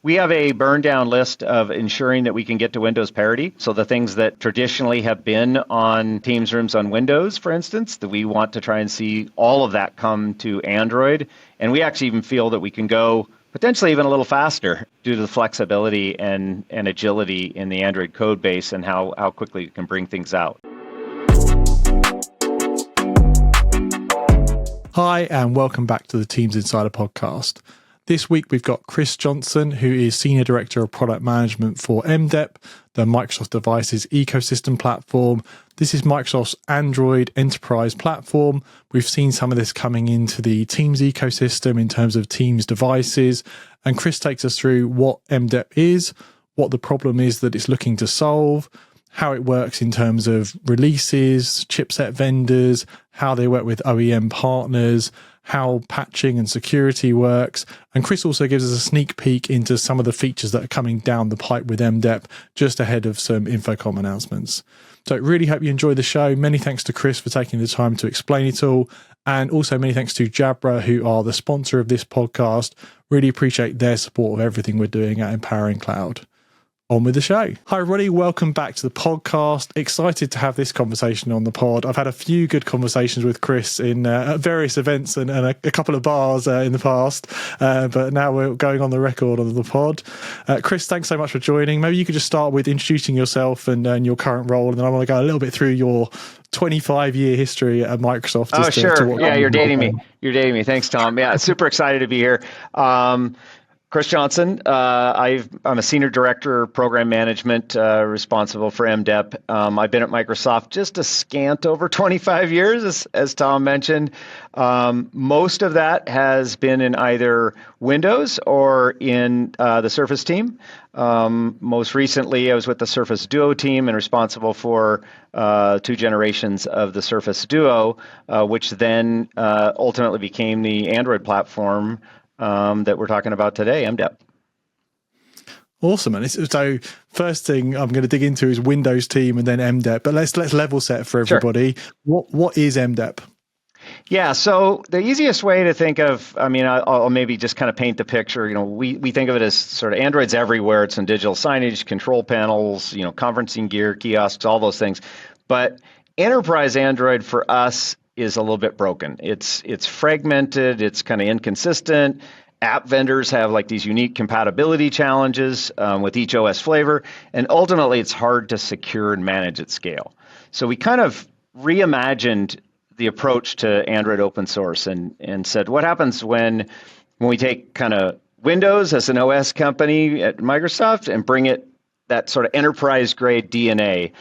We have a burn down list of ensuring that we can get to Windows parity. So the things that traditionally have been on Teams rooms on Windows, for instance, that we want to try and see all of that come to Android. And we actually even feel that we can go potentially even a little faster due to the flexibility and agility in the Android code base and how quickly it can bring things out. Hi, and welcome back to the Teams Insider podcast. This week, we've got Chris Johnson, who is Senior Director of Product Management for MDEP, the Microsoft Devices ecosystem platform. This is Microsoft's Android enterprise platform. We've seen some of this coming into the Teams ecosystem in terms of Teams devices. And Chris takes us through what MDEP is, what the problem is that it's looking to solve, how it works in terms of releases, chipset vendors, how they work with OEM partners, how patching and security works. And Chris also gives us a sneak peek into some of the features that are coming down the pipe with MDEP just ahead of some Infocom announcements. So really hope you enjoy the show. Many thanks to Chris for taking the time to explain it all. And also many thanks to Jabra, who are the sponsor of this podcast. Really appreciate their support of everything we're doing at Empowering Cloud. On with the show. Hi, everybody. Welcome back to the podcast. Excited to have this conversation on the pod. I've had a few good conversations with Chris in various events and a couple of bars in the past, but now we're going on the record on the pod. Chris, thanks so much for joining. Maybe you could just start with introducing yourself and your current role, and then I want to go a little bit through your 25-year history at Microsoft. Oh, sure. Yeah, you're dating me. You're dating me. Thanks, Tom. Yeah, super excited to be here. Chris Johnson. I'm a senior director of program management responsible for MDEP. I've been at Microsoft just a scant over 25 years, as Tom mentioned. Most of that has been in either Windows or in the Surface team. Most recently, I was with the Surface Duo team and responsible for 2 generations of the Surface Duo, which then ultimately became the Android platform that we're talking about today, MDEP. Awesome. And so first thing I'm going to dig into is Windows team and then MDEP, but let's level set for everybody. Sure. What is MDEP? Yeah, so the easiest way to think of, I'll maybe just kind of paint the picture. We think of it as sort of Android's everywhere. It's in digital signage, control panels, conferencing gear, kiosks, all those things. But enterprise Android for us is a little bit broken. It's fragmented. It's kind of inconsistent. App vendors have like these unique compatibility challenges with each OS flavor, and ultimately it's hard to secure and manage at scale. So we kind of reimagined the approach to Android open source and said, what happens when we take kind of Windows as an OS company at Microsoft and bring it that sort of enterprise grade DNA,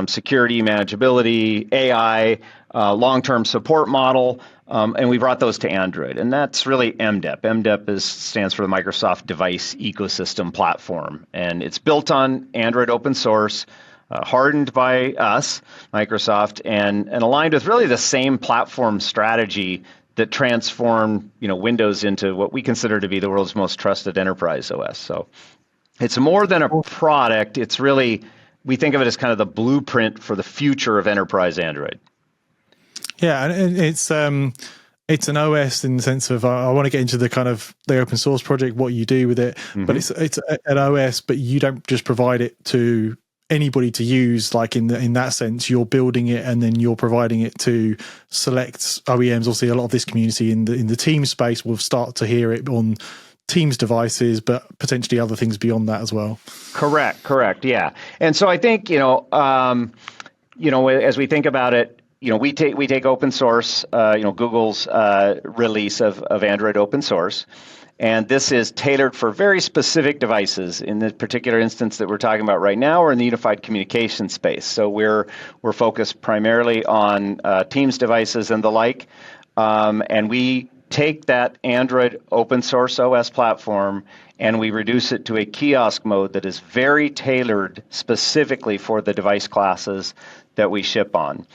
security, manageability, AI, long-term support model, and we brought those to Android. And that's really MDEP. MDEP stands for the Microsoft Device Ecosystem Platform. And it's built on Android open source, hardened by us, Microsoft, and aligned with really the same platform strategy that transformed Windows into what we consider to be the world's most trusted enterprise OS. So it's more than a product. It's really, we think of it as kind of the blueprint for the future of enterprise Android. Yeah, and it's an OS in the sense of I want to get into the kind of the open source project, what you do with it, but it's an OS, but you don't just provide it to anybody to use. Like in that sense, you're building it and then you're providing it to select OEMs. Obviously, a lot of this community in the Teams space will start to hear it on Teams devices, but potentially other things beyond that as well. Correct. Yeah, and so I think as we think about it. We take open source, Google's release of Android open source, and this is tailored for very specific devices. In the particular instance that we're talking about right now, we're in the unified communication space. So we're focused primarily on Teams devices and the like, and we take that Android open source OS platform and we reduce it to a kiosk mode that is very tailored specifically for the device classes that we ship on.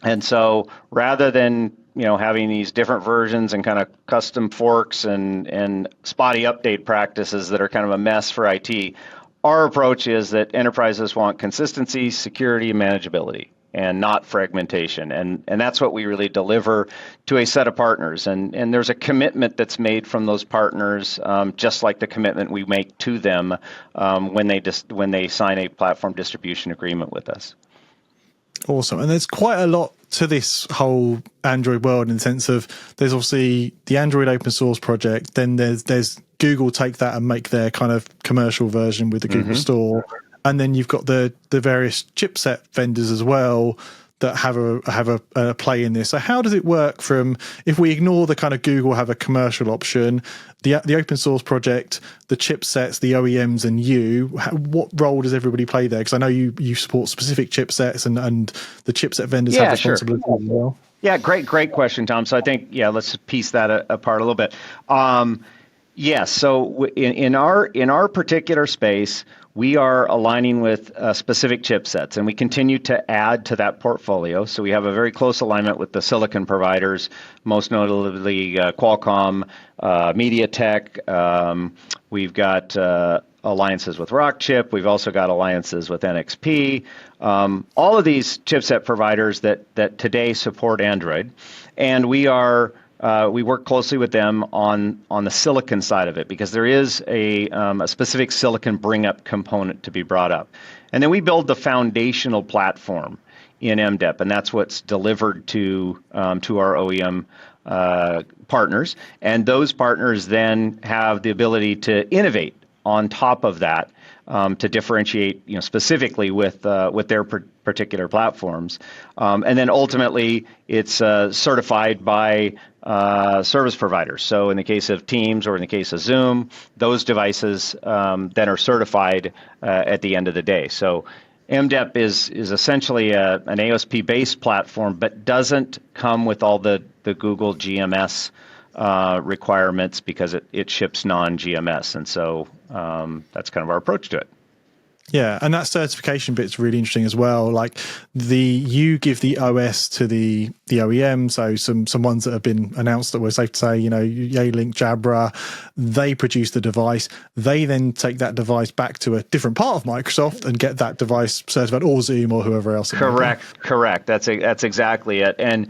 And so rather than having these different versions and kind of custom forks and spotty update practices that are kind of a mess for IT, our approach is that enterprises want consistency, security, and manageability. and not fragmentation. And that's what we really deliver to a set of partners. And there's a commitment that's made from those partners, just like the commitment we make to them when they sign a platform distribution agreement with us. Awesome. And there's quite a lot to this whole Android world in the sense of there's obviously the Android open source project, then there's Google take that and make their kind of commercial version with the Google Store. And then you've got the various chipset vendors as well that have a play in this. So how does it work from, if we ignore the kind of Google have a commercial option, the open source project, the chipsets, the OEMs, and what role does everybody play there? Because I know you support specific chipsets and the chipset vendors have responsibility as well. Yeah, great question, Tom. So I think, let's piece that apart a little bit. Yes, so in our particular space, we are aligning with specific chipsets, and we continue to add to that portfolio. So we have a very close alignment with the silicon providers, most notably Qualcomm, MediaTek. We've got alliances with Rockchip. We've also got alliances with NXP. All of these chipset providers that today support Android, and we work closely with them on the silicon side of it, because there is a specific silicon bring-up component to be brought up. And then we build the foundational platform in MDEP, and that's what's delivered to our OEM partners. And those partners then have the ability to innovate on top of that to differentiate, specifically with their particular platforms. And then ultimately, it's certified by service providers. So in the case of Teams or in the case of Zoom, those devices then are certified at the end of the day. So MDEP is essentially an AOSP-based platform, but doesn't come with all the Google GMS requirements because it ships non-GMS. And so that's kind of our approach to it. Yeah, and that certification bit's really interesting as well. Like you give the OS to the OEM, so some ones that have been announced that we're safe to say, Yealink, Jabra, they produce the device. They then take that device back to a different part of Microsoft and get that device certified, or Zoom or whoever else. Correct. That's exactly it. And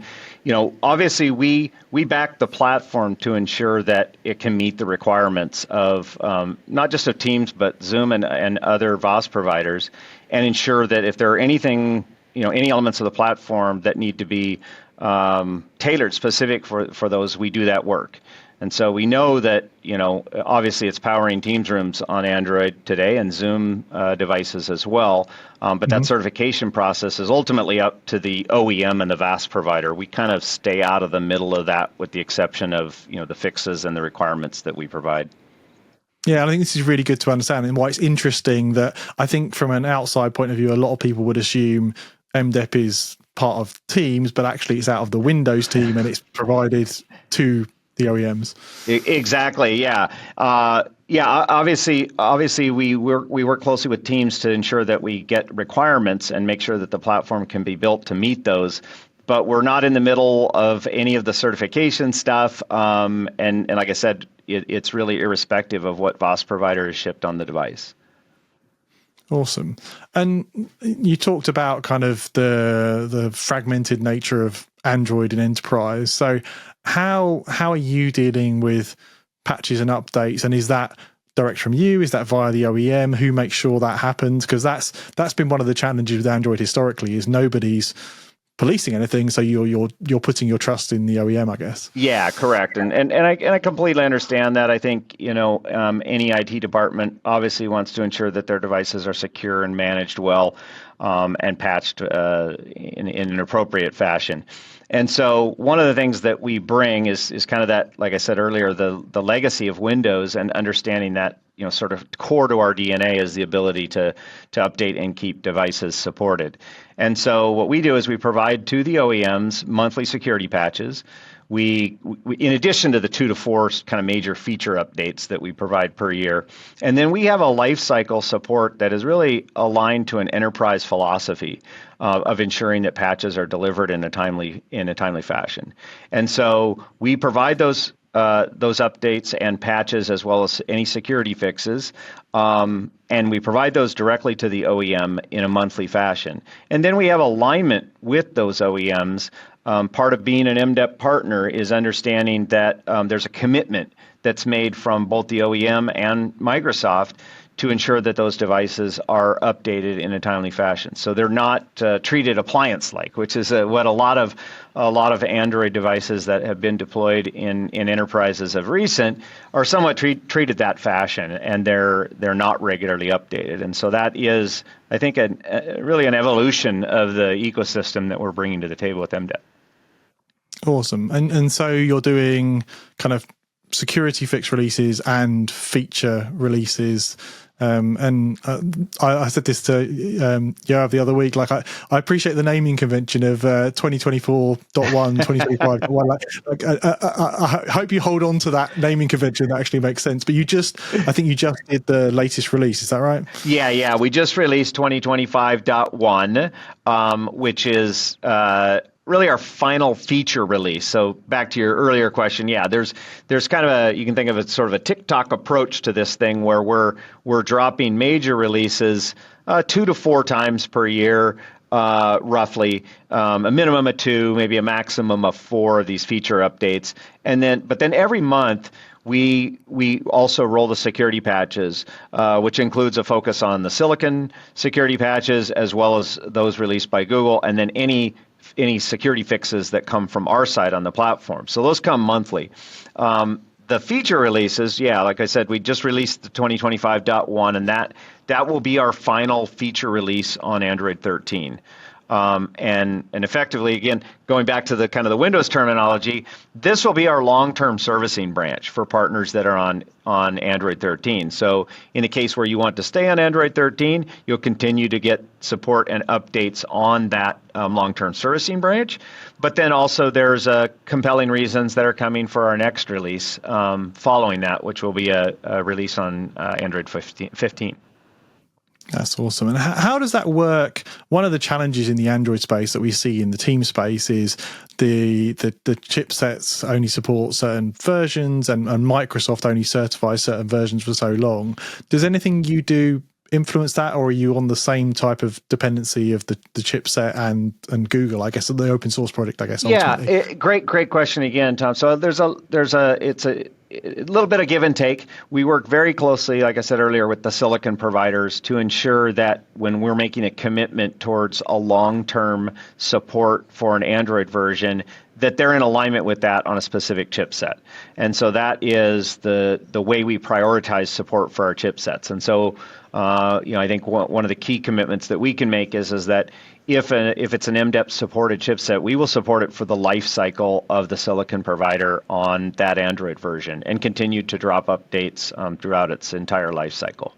obviously we back the platform to ensure that it can meet the requirements of not just of Teams, but Zoom and other VOS providers, and ensure that if there are any elements of the platform that need to be tailored specific for those, we do that work. And so we know that, obviously it's powering Teams rooms on Android today and Zoom devices as well. But that certification process is ultimately up to the OEM and the VAS provider. We kind of stay out of the middle of that, with the exception of, the fixes and the requirements that we provide. Yeah, I think this is really good to understand, and why it's interesting that I think from an outside point of view, a lot of people would assume MDEP is part of Teams, but actually it's out of the Windows team and it's provided to the OEMs. Exactly. Yeah. Obviously, we work closely with Teams to ensure that we get requirements and make sure that the platform can be built to meet those. But we're not in the middle of any of the certification stuff. And like I said, it's really irrespective of what VOS provider is shipped on the device. Awesome. And you talked about kind of the fragmented nature of Android and enterprise. So how are you dealing with patches and updates? And is that direct from you? Is that via the OEM? Who makes sure that happens? Because that's been one of the challenges with Android historically, is nobody's policing anything, so you're putting your trust in the OEM, I guess. Yeah, correct, and I completely understand that. I think any IT department obviously wants to ensure that their devices are secure and managed well, and patched in an appropriate fashion. And so one of the things that we bring is kind of that, like I said earlier, the legacy of Windows, and understanding that sort of core to our DNA is the ability to update and keep devices supported. And so what we do is we provide to the OEMs monthly security patches. We in addition to the 2 to 4 kind of major feature updates that we provide per year, and then we have a life cycle support that is really aligned to an enterprise philosophy of ensuring that patches are delivered in a timely fashion. And so we provide those those updates and patches as well as any security fixes. And we provide those directly to the OEM in a monthly fashion. And then we have alignment with those OEMs. Part of being an MDEP partner is understanding that there's a commitment that's made from both the OEM and Microsoft to ensure that those devices are updated in a timely fashion. So they're not treated appliance-like, which is what a lot of Android devices that have been deployed in enterprises of recent are somewhat treated that fashion, and they're not regularly updated. And so that is, I think, really an evolution of the ecosystem that we're bringing to the table with MDEP. Awesome. And so you're doing kind of security fix releases and feature releases. I said this to Yoav the other week, like I appreciate the naming convention of 2024.1, 2025.1. I hope you hold on to that naming convention. That actually makes sense. But I think you just did the latest release. Is that right? Yeah. We just released 2025.1, which is really our final feature release. So back to your earlier question, there's kind of you can think of it sort of a TikTok approach to this thing where we're dropping major releases 2 to 4 times per year, roughly, a minimum of 2, maybe a maximum of 4 of these feature updates. But then every month we also roll the security patches, which includes a focus on the silicon security patches as well as those released by Google, and then any security fixes that come from our side on the platform. So those come monthly. The feature releases, like I said, we just released the 2025.1, and that will be our final feature release on Android 13. And effectively, again, going back to the kind of the Windows terminology, this will be our long-term servicing branch for partners that are on Android 13. So in the case where you want to stay on Android 13, you'll continue to get support and updates on that long-term servicing branch. But then also there's compelling reasons that are coming for our next release following that, which will be a release on Android 15. That's awesome. And how does that work? One of the challenges in the Android space that we see in the team space is the chipsets only support certain versions, and Microsoft only certifies certain versions for so long. Does anything you do influence that, or are you on the same type of dependency of the chipset and Google, I guess, the open source project, I guess, ultimately? Great question again, Tom. So it's a little bit of give and take. We work very closely, like I said earlier, with the silicon providers to ensure that when we're making a commitment towards a long-term support for an Android version, that they're in alignment with that on a specific chipset. And so that is the way we prioritize support for our chipsets. And so I think one of the key commitments that we can make is that if it's an MDEP supported chipset, we will support it for the life cycle of the silicon provider on that Android version and continue to drop updates throughout its entire life cycle.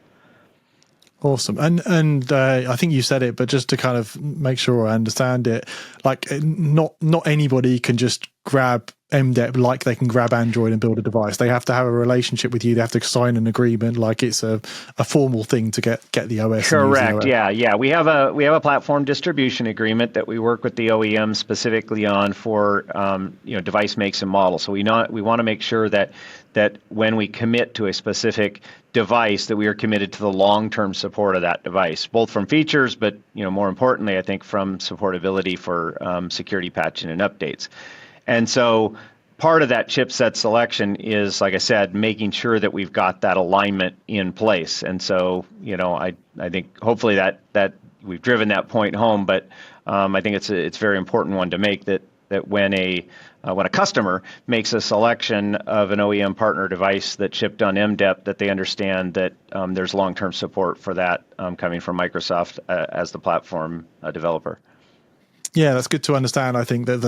Awesome. And I think you said it, but just to kind of make sure I understand it, like not anybody can just grab MDEP like they can grab Android and build a device. They have to have a relationship with you. They have to sign an agreement, like it's a formal thing to get the OS. Correct. Yeah. We have a platform distribution agreement that we work with the OEM specifically on for device makes and models. So we want to make sure that when we commit to a specific device, that we are committed to the long-term support of that device, both from features, but more importantly, I think from supportability for security patching and updates. And so part of that chipset selection is, like I said, making sure that we've got that alignment in place. And so, I think hopefully that we've driven that point home, but I think it's a very important one to make, that when a customer makes a selection of an OEM partner device that shipped on MDEP, that they understand that there's long-term support for that coming from Microsoft as the platform developer. Yeah, that's good to understand. I think that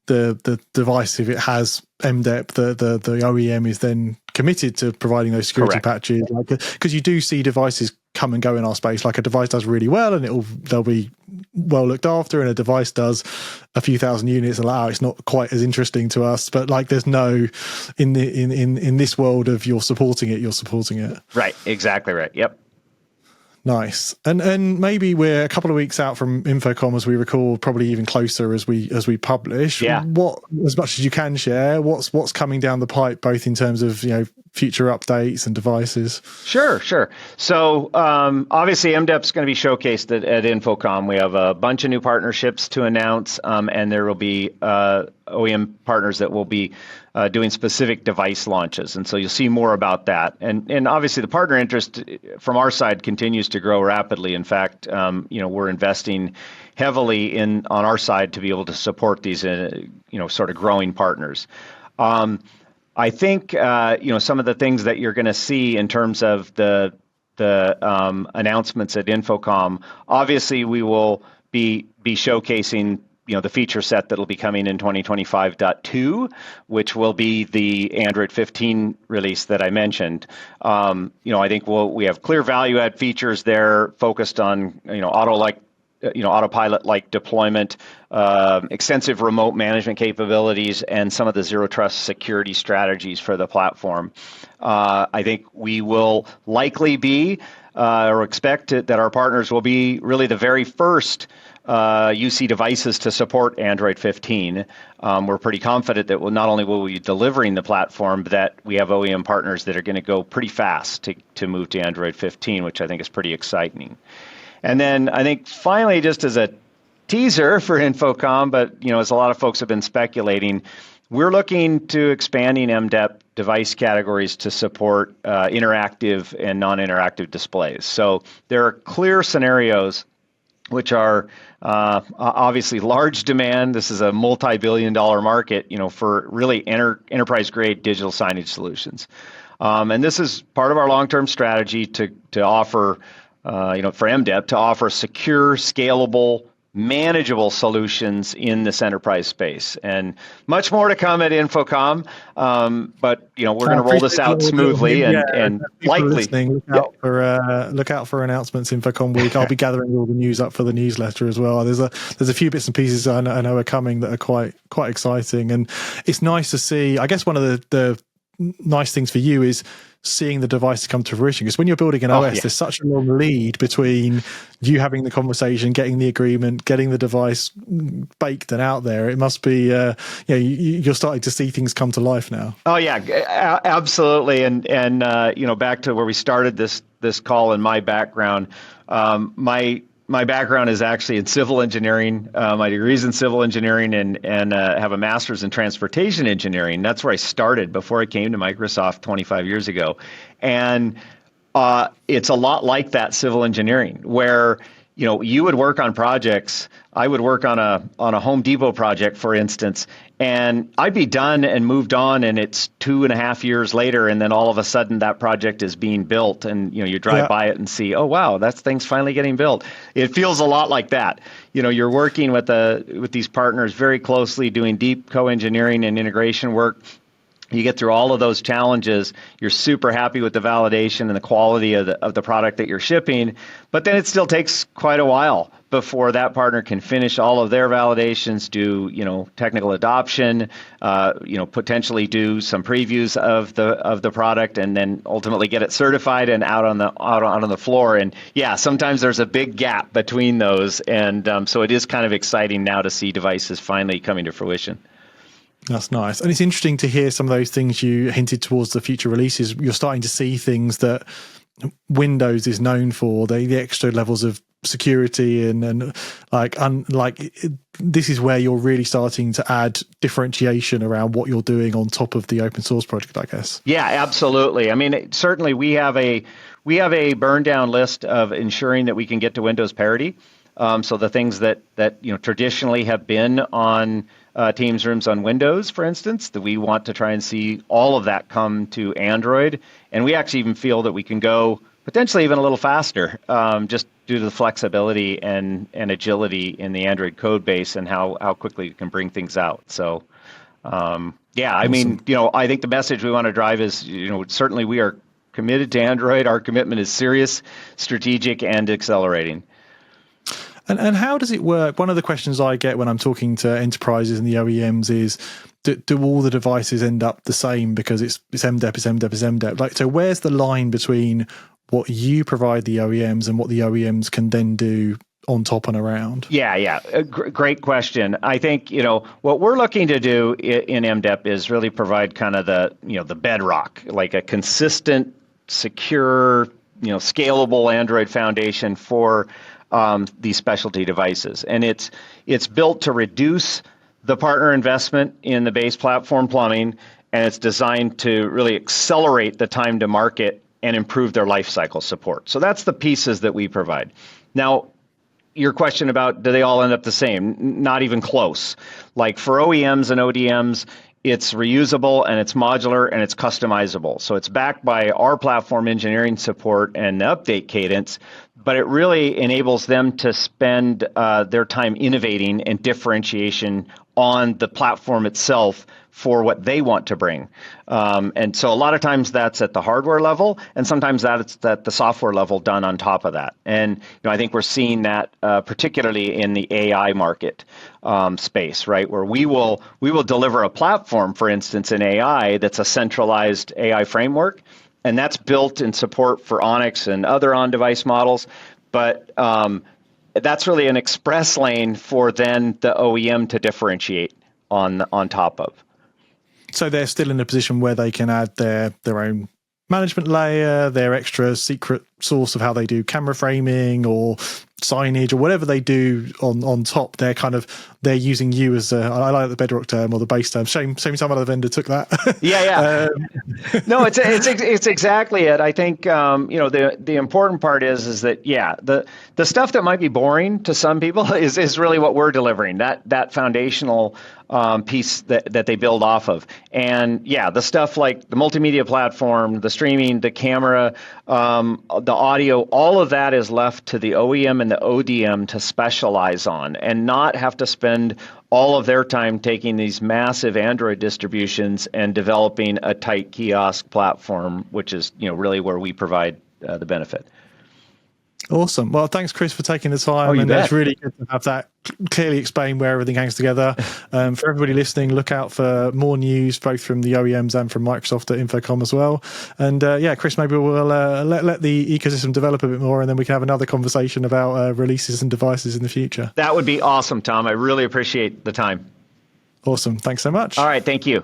the device, if it has MDEP, the OEM is then committed to providing those security patches. Because you do see devices come and go in our space. Like a device does really well, and they'll be well looked after, and a device does a few thousand units, and it's not quite as interesting to us. But like, there's no in this world of you're supporting it. Right. Exactly right. Yep. Nice. And maybe we're a couple of weeks out from Infocom as we record, probably even closer as we publish. Yeah. What, as much as you can share, what's coming down the pipe, both in terms of future updates and devices? Sure. So obviously MDEP is going to be showcased at Infocom. We have a bunch of new partnerships to announce, and there will be OEM partners that will be doing specific device launches. And so you'll see more about that. And obviously the partner interest from our side continues to grow rapidly. In fact, we're investing heavily on our side to be able to support these, sort of growing partners. I think, some of the things that you're going to see in terms of the announcements at Infocom, obviously we will be showcasing the feature set that will be coming in 2025.2, which will be the Android 15 release that I mentioned. I think we have clear value add features there focused on autopilot-like deployment, extensive remote management capabilities, and some of the zero trust security strategies for the platform. I think we will likely be or expect that our partners will be really the very first UC devices to support Android 15. We're pretty confident that not only will we be delivering the platform, but that we have OEM partners that are going to go pretty fast to move to Android 15, which I think is pretty exciting. And then I think finally, just as a teaser for Infocom, but as a lot of folks have been speculating, we're looking to expanding MDEP device categories to support interactive and non-interactive displays. So there are clear scenarios which are obviously large demand. This is a multi-billion-dollar market, for really enterprise-grade digital signage solutions. And this is part of our long-term strategy to offer, for MDEP, to offer secure, scalable, manageable solutions in this enterprise space. And much more to come at Infocom, but we're going to roll this out smoothly and likely. Look out for announcements Infocom week. I'll be gathering all the news up for the newsletter as well. There's a few bits and pieces I know are coming that are quite exciting, and it's nice to see. I guess one of the nice things for you is seeing the device come to fruition, because when you're building an OS, there's such a long lead between you having the conversation, getting the agreement, getting the device baked and out there. It must be, you're starting to see things come to life now. Oh yeah, absolutely. And back to where we started this call and my background, my background is actually in civil engineering. My degree's in civil engineering and have a master's in transportation engineering. That's where I started before I came to Microsoft 25 years ago. And it's a lot like that civil engineering, where you would work on projects. I would work on a Home Depot project, for instance, and I'd be done and moved on, and it's 2.5 years later, and then all of a sudden that project is being built, and you drive by it and see, oh wow, that thing's finally getting built. It feels a lot like that. You're working with these partners very closely, doing deep co-engineering and integration work. You get through all of those challenges. You're super happy with the validation and the quality of the product that you're shipping, but then it still takes quite a while before that partner can finish all of their validations, do technical adoption, potentially do some previews of the product, and then ultimately get it certified and out on the floor. And yeah, sometimes there's a big gap between those, and so it is kind of exciting now to see devices finally coming to fruition. That's nice. And it's interesting to hear some of those things you hinted towards the future releases. You're starting to see things that Windows is known for, the extra levels of security and this is where you're really starting to add differentiation around what you're doing on top of the open source project, I guess. Yeah, absolutely. I mean, certainly we have a burn down list of ensuring that we can get to Windows parity. So the things that traditionally have been on Teams rooms on Windows, for instance, that we want to try and see all of that come to Android. And we actually even feel that we can go potentially even a little faster, just due to the flexibility and agility in the Android code base and how quickly you can bring things out. So, awesome. I mean, I think the message we want to drive is, certainly we are committed to Android. Our commitment is serious, strategic, and accelerating. And how does it work? One of the questions I get when I'm talking to enterprises and the OEMs is, do all the devices end up the same because it's MDEP, it's MDEP, it's MDEP? So where's the line between what you provide the OEMs and what the OEMs can then do on top and around? Yeah. Great question. I think, what we're looking to do in MDEP is really provide kind of the bedrock, like a consistent, secure, scalable Android foundation for these specialty devices. And it's built to reduce the partner investment in the base platform plumbing, and it's designed to really accelerate the time to market and improve their life cycle support. So that's the pieces that we provide. Now, your question about do they all end up the same? Not even close. Like for OEMs and ODMs, it's reusable and it's modular and it's customizable. So it's backed by our platform engineering support and the update cadence, but it really enables them to spend their time innovating and differentiation on the platform itself for what they want to bring. And so a lot of times that's at the hardware level, and sometimes that's at the software level done on top of that. And I think we're seeing that particularly in the AI market space, right? Where we will deliver a platform, for instance, in AI that's a centralized AI framework, and that's built in support for Onyx and other on-device models. But that's really an express lane for then the OEM to differentiate on top of. So they're still in a position where they can add their own management layer, their extra secret source of how they do camera framing or signage or whatever they do on top. They're using you as I like the bedrock term or the base term. Shame some other vendor took that. Yeah. No, it's exactly it. I think the important part is that the stuff that might be boring to some people is really what we're delivering. That foundational piece that they build off of. And the stuff like the multimedia platform, the streaming, the camera, the audio, all of that is left to the OEM and the ODM to specialize on and not have to spend all of their time taking these massive Android distributions and developing a tight kiosk platform, which is really where we provide the benefit. Awesome. Well, thanks, Chris, for taking the time. You bet. It's really good to have that clearly explain where everything hangs together. For everybody listening, look out for more news, both from the OEMs and from Microsoft at InfoComm as well. And Chris, maybe we'll let the ecosystem develop a bit more, and then we can have another conversation about releases and devices in the future. That would be awesome, Tom. I really appreciate the time. Awesome. Thanks so much. All right. Thank you.